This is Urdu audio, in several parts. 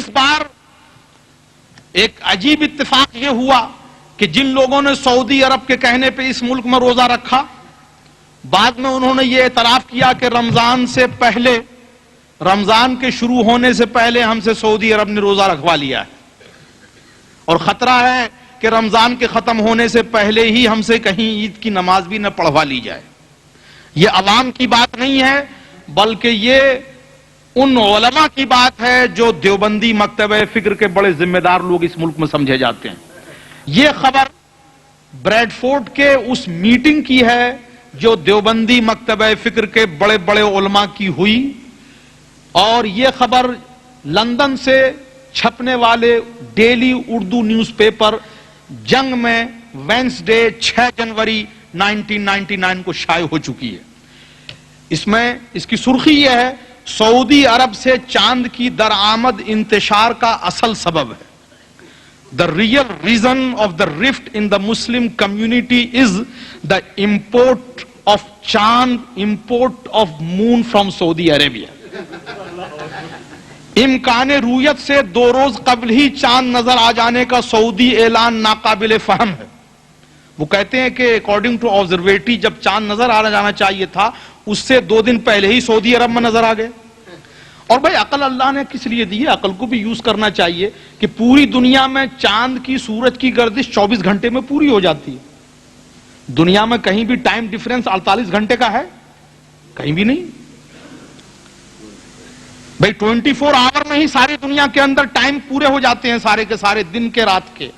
اس بار ایک عجیب اتفاق یہ ہوا کہ جن لوگوں نے سعودی عرب کے کہنے پہ اس ملک میں روزہ رکھا، بعد میں انہوں نے یہ اعتراف کیا کہ رمضان سے پہلے، رمضان کے شروع ہونے سے پہلے ہم سے سعودی عرب نے روزہ رکھوا لیا ہے، اور خطرہ ہے کہ رمضان کے ختم ہونے سے پہلے ہی ہم سے کہیں عید کی نماز بھی نہ پڑھوا لی جائے۔ یہ عوام کی بات نہیں ہے، بلکہ یہ ان علماء کی بات ہے جو دیوبندی مکتبہ فکر کے بڑے ذمہ دار لوگ اس ملک میں سمجھے جاتے ہیں۔ یہ خبر بریڈ فورڈ کے اس میٹنگ کی ہے جو دیوبندی مکتبہ فکر کے بڑے بڑے علماء کی ہوئی، اور یہ خبر لندن سے چھپنے والے ڈیلی اردو نیوز پیپر جنگ میں وینسڈے 6 جنوری 1999 کو شائع ہو چکی ہے۔ اس میں اس کی سرخی یہ ہے: سعودی عرب سے چاند کی درآمد انتشار کا اصل سبب ہے۔ The real reason of the rift in the Muslim community is the import of chand, import of moon from Saudi Arabia. امکان رویت سے 2 روز قبل ہی چاند نظر آ جانے کا سعودی اعلان ناقابل فہم ہے۔ وہ کہتے ہیں کہ اکارڈنگ ٹو آبزرویٹری جب چاند نظر آ جانا چاہیے تھا اس سے 2 دن پہلے ہی سعودی عرب میں نظر آ گئے۔ اور بھائی عقل اللہ نے کس لیے دی ہے؟ عقل کو بھی یوز کرنا چاہیے کہ پوری دنیا میں چاند کی سورج کی گردش 24 گھنٹے میں پوری ہو جاتی ہے۔ دنیا میں کہیں بھی ٹائم ڈیفرنس 48 گھنٹے کا ہے؟ کہیں بھی نہیں بھائی، 24 آور میں ہی ساری دنیا کے اندر ٹائم پورے ہو جاتے ہیں، سارے کے سارے دن کے رات کے۔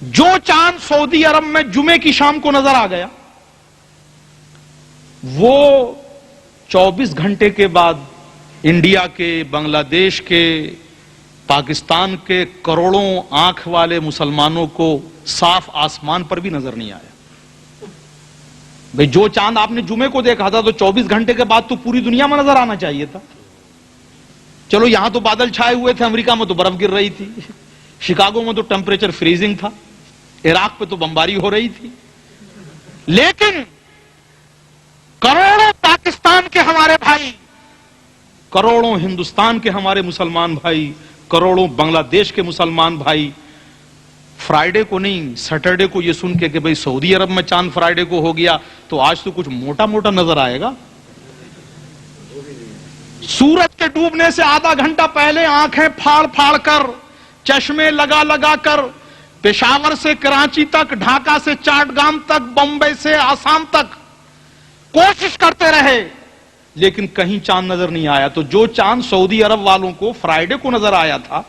جو چاند سعودی عرب میں جمعے کی شام کو نظر آ گیا، وہ 24 گھنٹے کے بعد انڈیا کے، بنگلہ دیش کے، پاکستان کے کروڑوں آنکھ والے مسلمانوں کو صاف آسمان پر بھی نظر نہیں آیا۔ بھئی جو چاند آپ نے جمعے کو دیکھا تھا تو 24 گھنٹے کے بعد تو پوری دنیا میں نظر آنا چاہیے تھا۔ چلو یہاں تو بادل چھائے ہوئے تھے، امریکہ میں تو برف گر رہی تھی، شکاگو میں تو ٹیمپریچر فریزنگ تھا، عراق پہ تو بمباری ہو رہی تھی، لیکن کروڑوں پاکستان کے ہمارے بھائی، کروڑوں ہندوستان کے ہمارے مسلمان بھائی، کروڑوں بنگلہ دیش کے مسلمان بھائی فرائیڈے کو نہیں، سیٹرڈے کو یہ سن کے کہ بھئی سعودی عرب میں چاند فرائیڈے کو ہو گیا تو آج تو کچھ موٹا موٹا نظر آئے گا۔ سورج کے ڈوبنے سے آدھا گھنٹہ پہلے آنکھیں پھاڑ پھاڑ کر، چشمے لگا لگا کر، پشاور سے کراچی تک، ڈھاکہ سے چاٹگام تک، بمبئی سے آسام تک کوشش کرتے رہے، لیکن کہیں چاند نظر نہیں آیا۔ تو جو چاند سعودی عرب والوں کو فرائیڈے کو نظر آیا تھا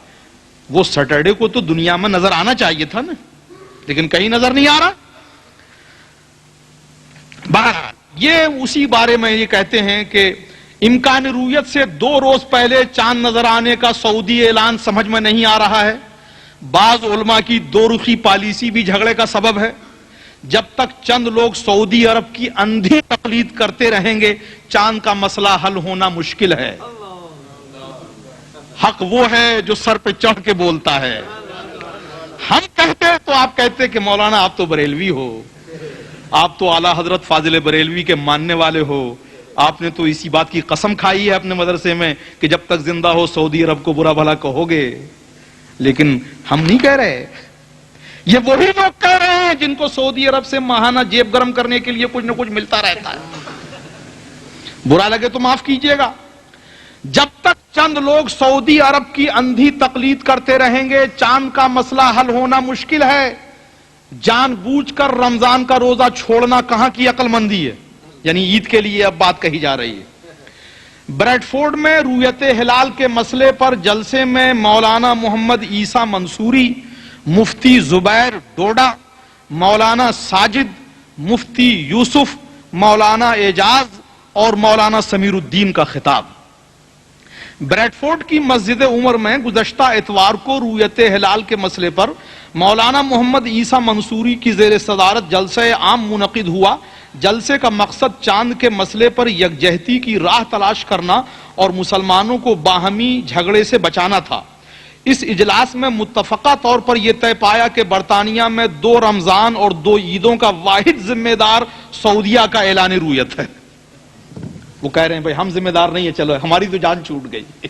وہ سیٹرڈے کو تو دنیا میں نظر آنا چاہیے تھا نا، لیکن کہیں نظر نہیں آ رہا۔ بہرحال یہ اسی بارے میں یہ کہتے ہیں کہ امکان رویت سے 2 روز پہلے چاند نظر آنے کا سعودی اعلان سمجھ میں نہیں آ رہا ہے۔ بعض علماء کی 2 رخی پالیسی بھی جھگڑے کا سبب ہے۔ جب تک چند لوگ سعودی عرب کی اندھی تقلید کرتے رہیں گے چاند کا مسئلہ حل ہونا مشکل ہے۔ حق وہ ہے جو سر پہ چڑھ کے بولتا ہے۔ ہم کہتے تو آپ کہتے کہ مولانا آپ تو بریلوی ہو، آپ تو اعلیٰ حضرت فاضل بریلوی کے ماننے والے ہو، آپ نے تو اسی بات کی قسم کھائی ہے اپنے مدرسے میں کہ جب تک زندہ ہو سعودی عرب کو برا بھلا کہو گے، لیکن ہم نہیں کہہ رہے۔ یہ وہی لوگ کہہ رہے ہیں جن کو سعودی عرب سے ماہانہ جیب گرم کرنے کے لیے کچھ نہ کچھ ملتا رہتا ہے۔ برا لگے تو معاف کیجئے گا۔ جب تک چند لوگ سعودی عرب کی اندھی تقلید کرتے رہیں گے چاند کا مسئلہ حل ہونا مشکل ہے۔ جان بوجھ کر رمضان کا روزہ چھوڑنا کہاں کی عقل مندی ہے؟ یعنی عید کے لیے اب بات کہی جا رہی ہے۔ بریڈ فورڈ میں رویت ہلال کے مسئلے پر جلسے میں مولانا محمد عیسیٰ منصوری، مفتی زبیر ڈوڈا، مولانا ساجد، مفتی یوسف، مولانا اعجاز اور مولانا سمیر الدین کا خطاب۔ بریڈ فورڈ کی مسجد عمر میں گزشتہ اتوار کو رویت ہلال کے مسئلے پر مولانا محمد عیسیٰ منصوری کی زیر صدارت جلسہ عام منعقد ہوا۔ جلسے کا مقصد چاند کے مسئلے پر یکجہتی کی راہ تلاش کرنا اور مسلمانوں کو باہمی جھگڑے سے بچانا تھا۔ اس اجلاس میں متفقہ طور پر یہ طے پایا کہ برطانیہ میں 2 رمضان اور 2 عیدوں کا واحد ذمہ دار سعودیہ کا اعلان رویت ہے۔ وہ کہہ رہے ہیں بھائی ہم ذمہ دار نہیں ہیں، چلو ہماری تو جان چھوٹ گئی۔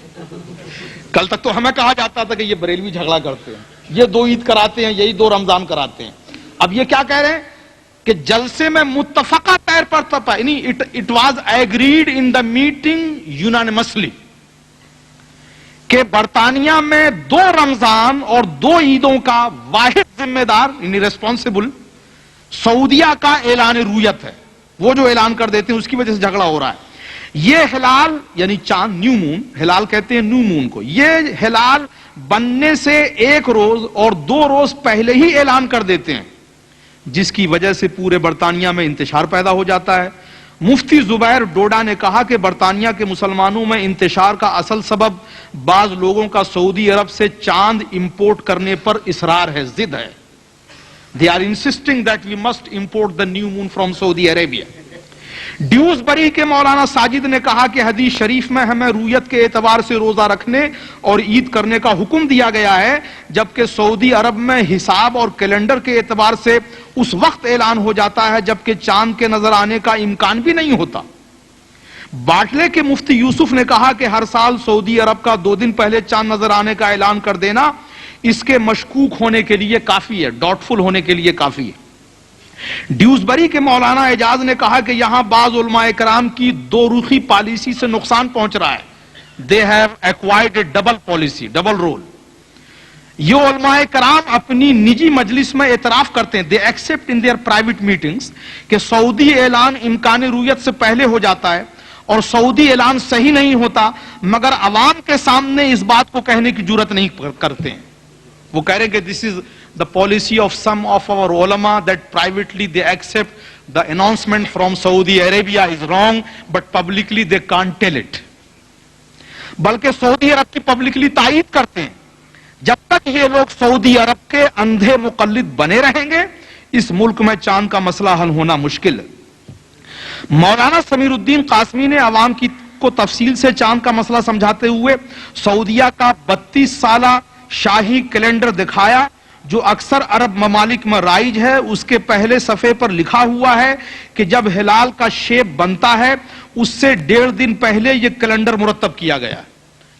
کل تک تو ہمیں کہا جاتا تھا کہ یہ بریلوی جھگڑا کرتے ہیں, یہ 2 عید کراتے ہیں, یہی 2 رمضان کراتے ہیں. اب یہ کیا کہہ رہے ہیں کہ جلسے میں متفقہ طور پر تھا, یعنی it was agreed in the meeting unanimously کہ برطانیہ میں 2 رمضان اور 2 عیدوں کا واحد ذمہ دار یعنی ریسپانسبل سعودیہ کا اعلان رویت ہے. وہ جو اعلان کر دیتے ہیں اس کی وجہ سے جھگڑا ہو رہا ہے. یہ ہلال یعنی چاند, نیو مون, ہلال کہتے ہیں نیو مون کو, یہ ہلال بننے سے 1 روز اور 2 روز پہلے ہی اعلان کر دیتے ہیں, جس کی وجہ سے پورے برطانیہ میں انتشار پیدا ہو جاتا ہے. مفتی زبیر ڈوڈا نے کہا کہ برطانیہ کے مسلمانوں میں انتشار کا اصل سبب بعض لوگوں کا سعودی عرب سے چاند امپورٹ کرنے پر اصرار ہے, ضد ہے. They are insisting that we must import the new moon from Saudi Arabia. Dewsbury کے مولانا ساجد نے کہا کہ حدیث شریف میں ہمیں رویت کے اعتبار سے روزہ رکھنے اور عید کرنے کا حکم دیا گیا ہے, جبکہ سعودی عرب میں حساب اور کیلنڈر کے اعتبار سے اس وقت اعلان ہو جاتا ہے جبکہ چاند کے نظر آنے کا امکان بھی نہیں ہوتا. باٹلے کے مفتی یوسف نے کہا کہ ہر سال سعودی عرب کا 2 دن پہلے چاند نظر آنے کا اعلان کر دینا اس کے مشکوک ہونے کے لیے کافی ہے, ڈاؤٹ فل ہونے کے لیے کافی ہے. ڈیوزبری کے مولانا اعجاز نے کہا کہ یہاں بعض علماء کرام کی 2 رخی پالیسی سے نقصان پہنچ رہا ہے. They have acquired a double policy, double role. یہ علماء کرام اپنی نجی مجلس میں اعتراف کرتے ہیں, they accept in their private meetings کہ سعودی اعلان امکان رویت سے پہلے ہو جاتا ہے اور سعودی اعلان صحیح نہیں ہوتا, مگر عوام کے سامنے اس بات کو کہنے کی جرات نہیں کرتے ہیں. وہ کہہ رہے ہیں کہ this is the policy of some of our ulama that privately they accept the announcement from Saudi Arabia is wrong but publicly they can't tell it. بلکہ سعودی عرب کی پبلکلی تائید کرتے ہیں. جب تک یہ لوگ سعودی عرب کے اندھے مقلد بنے رہیں گے اس ملک میں چاند کا مسئلہ حل ہونا مشکل ہے. مولانا سمیر الدین قاسمی نے عوام کو تفصیل سے چاند کا مسئلہ سمجھاتے ہوئے سعودیہ کا 32 سالہ شاہی کیلنڈر دکھایا جو اکثر عرب ممالک میں رائج ہے. اس کے پہلے صفحے پر لکھا ہوا ہے کہ جب ہلال کا شیپ بنتا ہے اس سے 1.5 دن پہلے یہ کیلنڈر مرتب کیا گیا,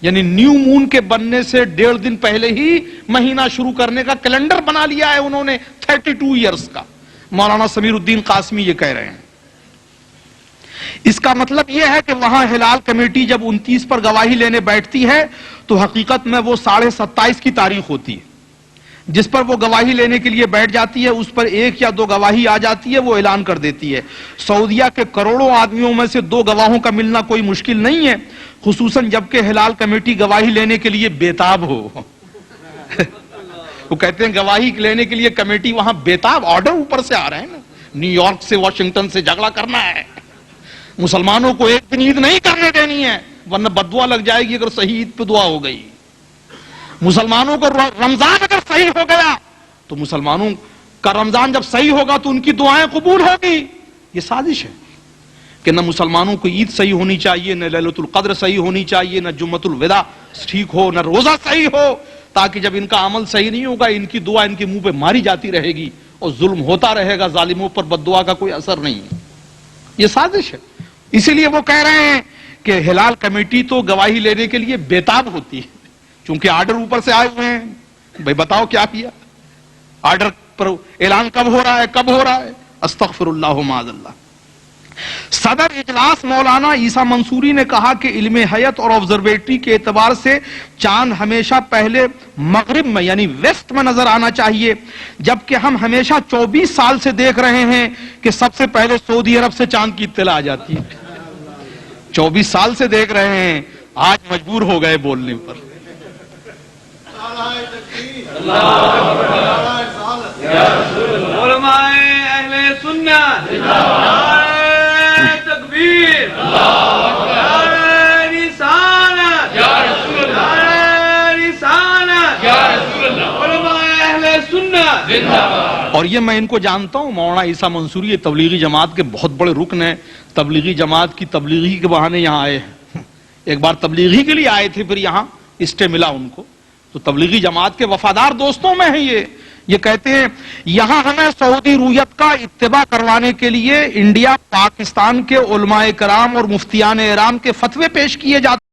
یعنی نیو مون کے بننے سے 1.5 دن پہلے ہی مہینہ شروع کرنے کا کیلنڈر بنا لیا ہے انہوں نے 32 ایئرز کا. مولانا سمیر الدین قاسمی یہ کہہ رہے ہیں. اس کا مطلب یہ ہے کہ وہاں ہلال کمیٹی جب 29 پر گواہی لینے بیٹھتی ہے تو حقیقت میں وہ 27.5 کی تاریخ ہوتی ہے. جس پر وہ گواہی لینے کے لیے بیٹھ جاتی ہے اس پر 1 یا 2 گواہی آ جاتی ہے, وہ اعلان کر دیتی ہے. سعودیہ کے کروڑوں آدمیوں میں سے 2 گواہوں کا ملنا کوئی مشکل نہیں ہے, خصوصاً جبکہ ہلال کمیٹی گواہی لینے کے لیے بےتاب ہو. وہ کہتے ہیں گواہی لینے کے لیے کمیٹی وہاں بےتاب, آرڈر اوپر سے آ رہے ہیں نا, نیو یارک سے واشنگٹن سے جھگڑا کرنا ہے, مسلمانوں کو 1 دن عید نہیں کرنے دینی ہے ورنہ بددعا لگ جائے گی اگر صحیح عید پہ دعا ہو گئی. مسلمانوں کو رمضان اگر صحیح ہو گیا تو مسلمانوں کا رمضان جب صحیح ہوگا تو ان کی دعائیں قبول ہوگی. یہ سازش ہے کہ نہ مسلمانوں کو عید صحیح ہونی چاہیے, نہ لیلۃ القدر صحیح ہونی چاہیے, نہ جمعۃ الوداع ٹھیک ہو, نہ روزہ صحیح ہو, تاکہ جب ان کا عمل صحیح نہیں ہوگا ان کی دعا ان کے منہ پہ ماری جاتی رہے گی اور ظلم ہوتا رہے گا, ظالموں پر بد دعا کا کوئی اثر نہیں. یہ سازش ہے. اسی لیے وہ کہہ رہے ہیں کہ ہلال کمیٹی تو گواہی لینے کے لیے بےتاب ہوتی ہے, چونکہ آرڈر اوپر سے آئے ہوئے ہیں. بھائی بتاؤ کیا کیا, آرڈر پر اعلان کب ہو رہا ہے, کب ہو رہا ہے. استغفر اللہ معاذ اللہ. صدر اجلاس مولانا عیسیٰ منصوری نے کہا کہ علم حیت اور آبزرویٹری کے اعتبار سے چاند ہمیشہ پہلے مغرب میں یعنی ویسٹ میں نظر آنا چاہیے, جبکہ ہم ہمیشہ 24 سال سے دیکھ رہے ہیں کہ سب سے پہلے سعودی عرب سے چاند کی اطلاع آ جاتی ہے. 24 سال سے دیکھ رہے ہیں, آج مجبور ہو گئے بولنے پر. علماء اہل سنت تکبیر, رسالت علماء اہل سنت. اور یہ میں ان کو جانتا ہوں, مولانا عیسیٰ منصوری تبلیغی جماعت کے بہت بڑے رکن ہیں. تبلیغی جماعت کی تبلیغی کے بہانے یہاں آئے ہیں. ایک بار تبلیغی کے لیے آئے تھے, پھر یہاں اسٹے ملا ان کو. تو تبلیغی جماعت کے وفادار دوستوں میں ہیں یہ کہتے ہیں یہاں ہمیں سعودی رویت کا اتباع کروانے کے لیے انڈیا پاکستان کے علماء کرام اور مفتیان احرام کے فتوے پیش کیے جاتے